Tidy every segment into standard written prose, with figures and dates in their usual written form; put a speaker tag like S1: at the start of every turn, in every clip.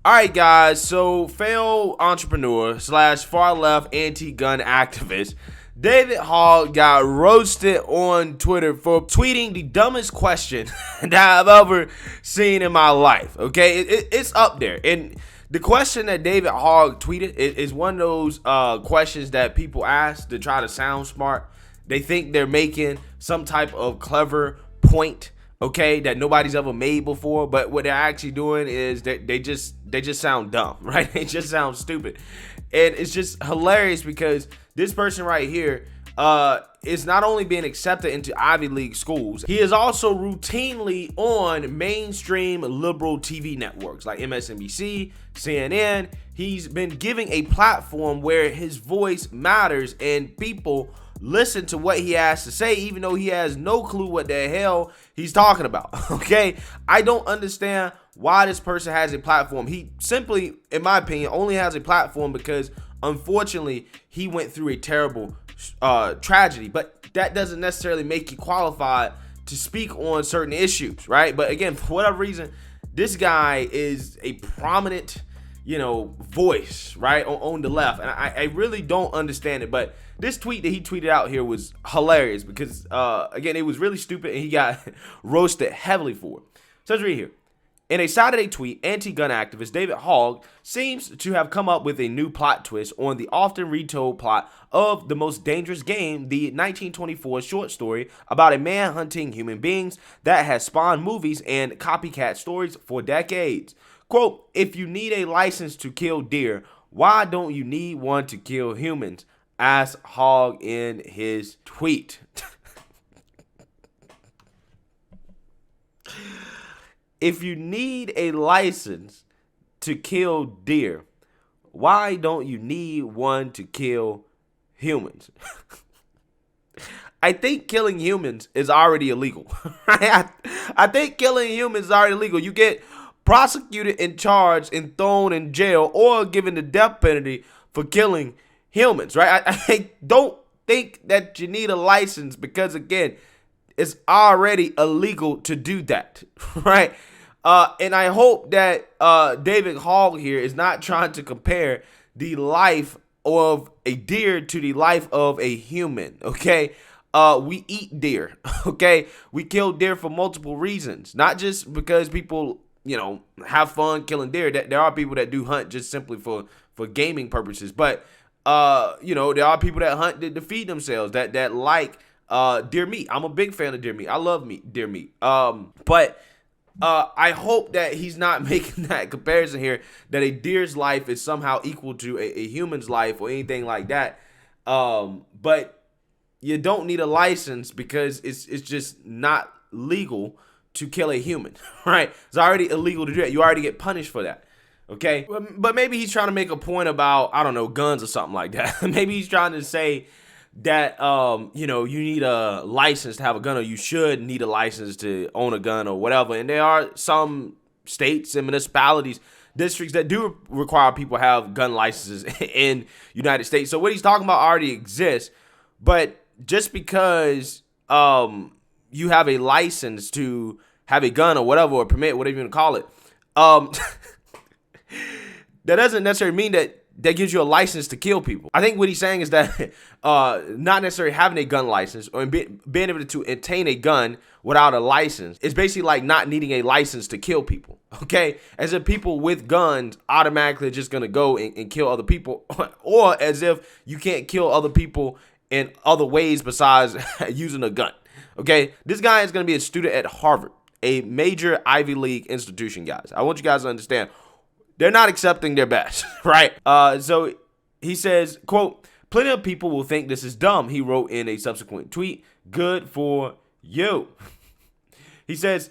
S1: All right, guys. So, failed entrepreneur slash far left anti-gun activist David Hogg got roasted on Twitter for tweeting the dumbest question that I've ever seen in my life. Okay, it's up there, and the question that David Hogg tweeted is one of those questions that people ask to try to sound smart. They think they're making some type of clever point, okay, that nobody's ever made before, but what they're actually doing is that they just sound dumb, right? They just sound stupid. And it's just hilarious because this person right here is not only being accepted into Ivy League schools, he is also routinely on mainstream liberal TV networks like MSNBC, CNN. He's been giving a platform where his voice matters and people listen to what he has to say, even though he has no clue what the hell he's talking about. Okay, I don't understand why this person has a platform. He simply, in my opinion, only has a platform because unfortunately he went through a terrible tragedy, but that doesn't necessarily make you qualified to speak on certain issues, right? But again, for whatever reason, this guy is a prominent voice, right, on the left, and I really don't understand it. But this tweet that he tweeted out here was hilarious because again, it was really stupid and he got roasted heavily for it. So let's read here. In a Saturday tweet, anti-gun activist David Hogg seems to have come up with a new plot twist on the often retold plot of The Most Dangerous Game, the 1924 short story about a man hunting human beings that has spawned movies and copycat stories for decades. Quote, if you need a license to kill deer, why don't you need one to kill humans? Asked Hogg in his tweet. If you need a license to kill deer, why don't you need one to kill humans? I think killing humans is already illegal. I think killing humans is already illegal. You get prosecuted and charged and thrown in jail or given the death penalty for killing humans, right? I don't think that you need a license because, again, it's already illegal to do that, right? And I hope that David Hogg here is not trying to compare the life of a deer to the life of a human, okay? We eat deer, okay? We kill deer for multiple reasons, not just because people, have fun killing deer. There are people that do hunt just simply for gaming purposes, but there are people that hunt to feed themselves, that like deer meat. I'm a big fan of deer meat. I love deer meat. But I hope that he's not making that comparison here, that a deer's life is somehow equal to a human's life or anything like that. But you don't need a license because it's just not legal to kill a human, right? It's already illegal to do that. You already get punished for that. Okay, but maybe he's trying to make a point about, I don't know, guns or something like that. Maybe he's trying to say that you need a license to have a gun, or you should need a license to own a gun or whatever. And there are some states and municipalities, districts that do require people to have gun licenses in United States. So what he's talking about already exists, but just because you have a license to have a gun or whatever, or permit, whatever you want to call it, that doesn't necessarily mean that gives you a license to kill people. I think what he's saying is that not necessarily having a gun license or being able to obtain a gun without a license is basically like not needing a license to kill people, okay? As if people with guns automatically are just going to go and kill other people, or as if you can't kill other people in other ways besides using a gun, okay? This guy is going to be a student at Harvard, a major Ivy League institution, guys. I want you guys to understand, they're not accepting their best, right? So he says, quote, plenty of people will think this is dumb, he wrote in a subsequent tweet. Good for you. He says,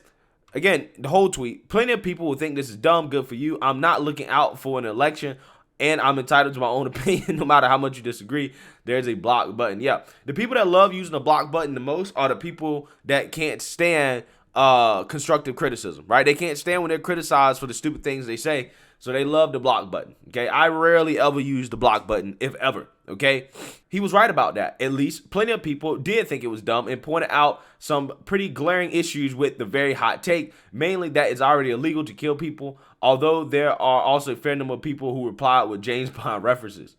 S1: again, the whole tweet, plenty of people will think this is dumb, good for you. I'm not looking out for an election, and I'm entitled to my own opinion no matter how much you disagree. There's a block button. Yeah, the people that love using the block button the most are the people that can't stand constructive criticism, right? They can't stand when they're criticized for the stupid things they say. So they love the block button, okay? I rarely ever use the block button, if ever, okay? He was right about that. At least plenty of people did think it was dumb and pointed out some pretty glaring issues with the very hot take, mainly that it's already illegal to kill people. although there are also a fair number of people who replied with James Bond references.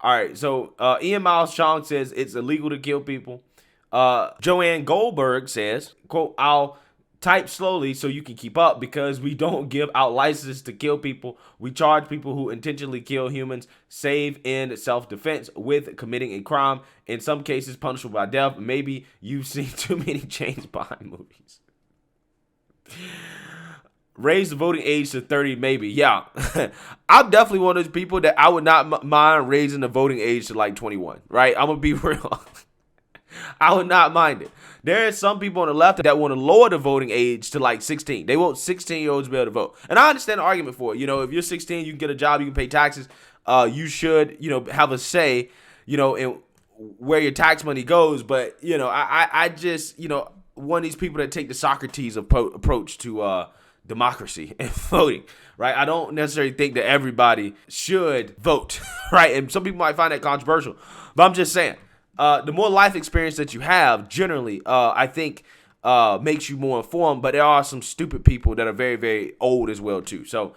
S1: All right, so Ian Miles Chong says it's illegal to kill people. Joanne Goldberg says, quote, I'll type slowly so you can keep up because we don't give out licenses to kill people. We charge people who intentionally kill humans, save in self-defense with committing a crime, in some cases punishable by death. Maybe you've seen too many James Bond movies. Raise the voting age to 30, maybe. Yeah, I'm definitely one of those people that I would not mind raising the voting age to like 21, right? I'm going to be real. I would not mind it. There are some people on the left that want to lower the voting age to like 16. They want 16-year-olds to be able to vote. And I understand the argument for it. You know, if you're 16, you can get a job, you can pay taxes. You should, have a say, in where your tax money goes. But, I just, one of these people that take the Socrates approach to democracy and voting, right? I don't necessarily think that everybody should vote, right? And some people might find that controversial. But I'm just saying. The more life experience that you have, generally, I think makes you more informed. But there are some stupid people that are very, very old as well, too. So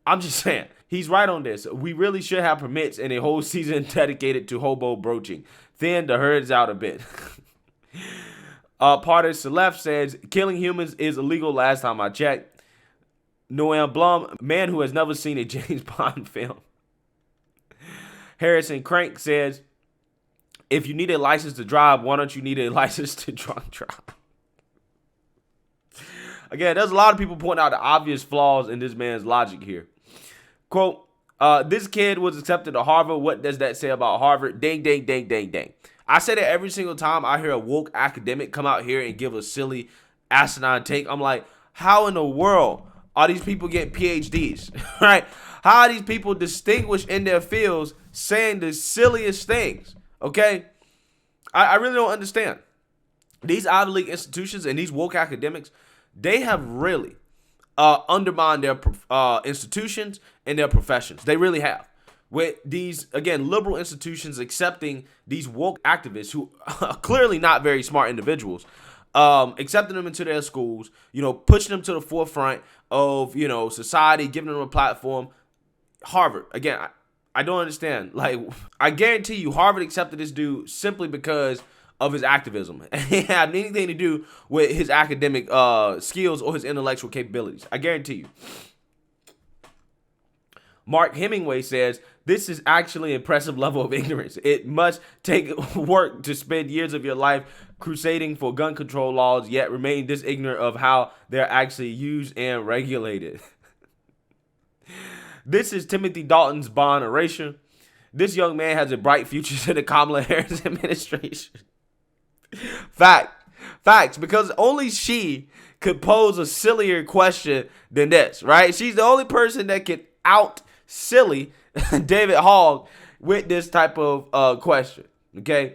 S1: I'm just saying, he's right on this. We really should have permits and a whole season dedicated to hobo broaching. Thin the herds out a bit. Part of Celeste says, killing humans is illegal last time I checked. Noam Blum, man who has never seen a James Bond film. Harrison Crank says, if you need a license to drive, why don't you need a license to drunk drive? Again, there's a lot of people pointing out the obvious flaws in this man's logic here. Quote, this kid was accepted to Harvard. What does that say about Harvard? Dang, dang, dang, dang, dang. I say that every single time I hear a woke academic come out here and give a silly, asinine take. I'm like, how in the world are these people getting PhDs, right? How are these people distinguished in their fields saying the silliest things? Okay, I really don't understand. These Ivy League institutions and these woke academics, they have really undermined their institutions and their professions. They really have. With these, again, liberal institutions accepting these woke activists who are clearly not very smart individuals, accepting them into their schools, pushing them to the forefront of, society, giving them a platform. Harvard, again, I don't understand. Like, I guarantee you Harvard accepted this dude simply because of his activism. It didn't have anything to do with his academic skills or his intellectual capabilities. I guarantee you. Mark Hemingway says, this is actually an impressive level of ignorance. It must take work to spend years of your life crusading for gun control laws, yet remain this ignorant of how they're actually used and regulated. This is Timothy Dalton's Bond erasure. This young man has a bright future in the Kamala Harris administration. Facts, because only she could pose a sillier question than this, right? She's the only person that can out silly David Hogg with this type of question, okay?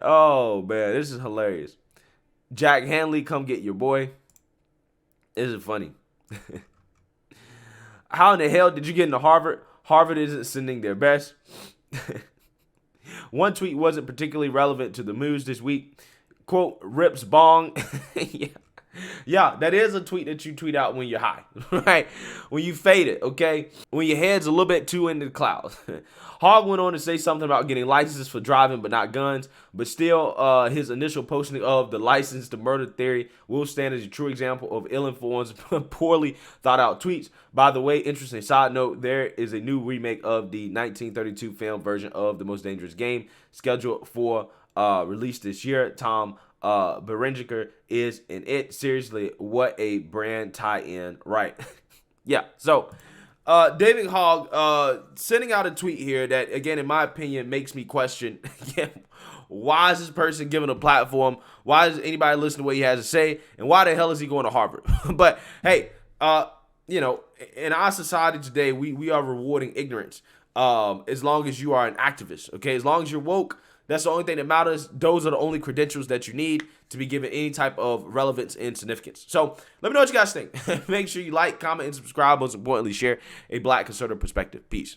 S1: Oh, man, this is hilarious. Jack Hanley, come get your boy. This is funny. How in the hell did you get into Harvard? Harvard isn't sending their best. One tweet wasn't particularly relevant to the news this week. Quote, rips bong. Yeah, that is a tweet that you tweet out when you're high, right? When you fade it, okay? When your head's a little bit too into the clouds. Hogg went on to say something about getting licenses for driving but not guns, but still his initial posting of the license to murder theory will stand as a true example of ill-informed, poorly thought-out tweets. By the way, interesting side note, there is a new remake of the 1932 film version of The Most Dangerous Game scheduled for release this year. Tom Berenger is in it. Seriously, what a brand tie-in, right? Yeah, so David Hogg sending out a tweet here that, again, in my opinion, makes me question, why is this person given a platform? Why does anybody listen to what he has to say? And why the hell is he going to Harvard? But, hey, in our society today, we are rewarding ignorance as long as you are an activist, okay? As long as you're woke, that's the only thing that matters. Those are the only credentials that you need to be given any type of relevance and significance. So let me know what you guys think. Make sure you like, comment, and subscribe. Most importantly, share a Black conservative perspective. Peace.